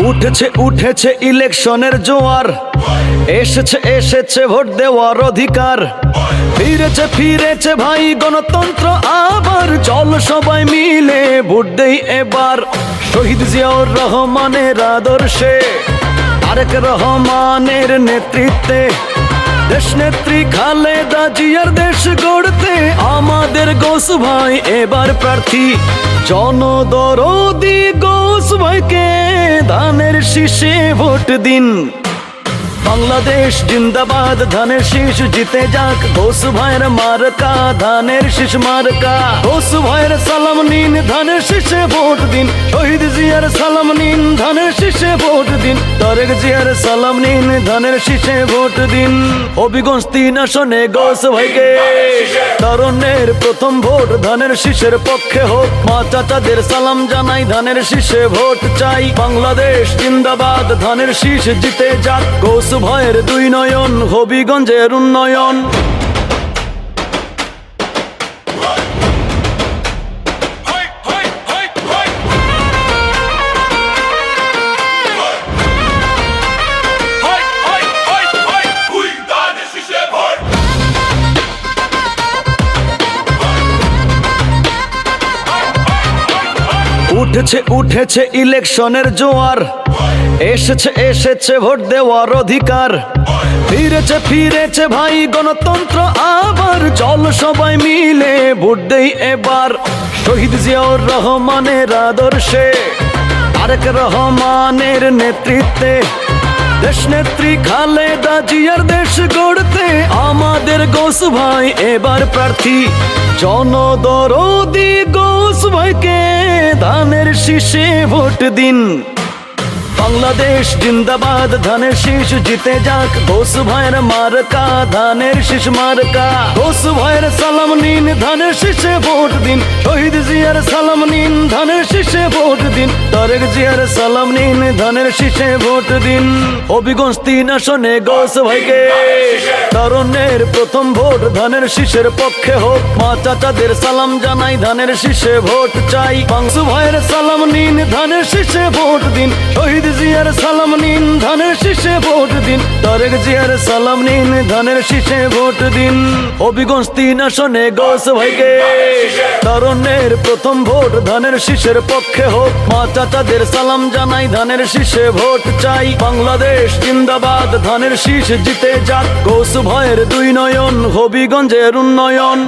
উঠেছে উঠেছে ইলেকশনের জোয়ার, এসেছে এসেছে ভোট দেওয়ার অধিকার। ফিরেছে ফিরেছে ভাই গণতন্ত্র আবার, চল সবাই মিলে ভোট দেই এবার। শহীদ জিয়াউর রহমানের আদর্শে, তারেক রহমানের নেতৃত্বে, দেশনেত্রী খালেদা জিয়ার দেশ গড়তে আমাদের গোস ভাই এবার প্রার্থী। জনদরদি গোস ভাইকে ধানের শীষে ভোট দিন। বাংলাদেশ জিন্দাবাদ, ধানের শীষ জিতে যাক, গোস ভাইয়ের মার্কা ধানের শীষ মার্কা। গোস ভাইয়ের সালাম নিন, ধানের শীষে ভোট দিন। শহীদ জিয়ার সালাম নিন, ধানের শীষে ভোট দিন। তারেক জিয়ার সালাম নিন, ধানের শীষে ভোট দিন। হবিগঞ্জ 3 আসনে গোস ভাইকে, তরুণের প্রথম ভোট ধানের শীষের পক্ষে হোক। মা চাচাদের সালাম জানাই, ধানের শীষে ভোট চাই। বাংলাদেশ জিন্দাবাদ, ধানের শীষ জিতে যাক, গোস ভাইয়ের 2 নয়ন, হবিগঞ্জের উন্নয়ন। উঠেছে উঠেছে ইলেকশনের জোয়ার, এসেছে এসেছে ভোট দেওয়ার অধিকার। ফিরেছে ফিরেছে ভাই গণতন্ত্র আবার, চল সবাই মিলে ভোট দেই এবার। শহীদ জিয়াউর রহমানের আদর্শে, তারেক রহমানের নেতৃত্বে, দেশনেত্রী খালেদা জিয়ার দেশ গড়তে আমাদের গোস ভাই এবার প্রার্থী। জনদরদি গোস ভাইকে ধানের শীষে ভোট দিন। বাংলাদেশ জিন্দাবাদ, ধানের শীষ জিতে যাক, গোস ভাইয়ের মার্কা ধানের শীষ মার্কা। গোস ভাইয়ের সালাম নিন, ধানের শীষে ভোট দিন। শহীদ জিয়ার সালাম নিন, ধানের শীষে ভোট দিন। তারেক জিয়ার সালাম নিন, ধানের শীষে ভোট দিন। হবিগঞ্জ 3 আসনে গোস ভাইকে, তরুণের প্রথম ভোট ধানের শীষের পক্ষে হোক। মা চাচাদের সালাম জানাই, ধানের শীষে ভোট চাই। বাংসু ভাইয়ের সালাম নিন, ধানের শীষে ভোট দিন। শহীদ জিয়ার সালাম নিন, ধানের শীষে ভোট দিন। তারেক জিয়ার সালাম নিন, ধানের শীষে ভোট দিন। হবিগঞ্জ 3 আসনে গোস ভাইকে, তরুণের প্রথম ভোট ধানের শীষের পক্ষে হোক। মা চাচাদের সালাম জানাই, ধানের শীষে ভোট চাই। বাংলাদেশ জিন্দাবাদ, ধানের শীষ জিতে যাক, গোস ভাইয়ের 2 নয়ন, হবিগঞ্জের উন্নয়ন।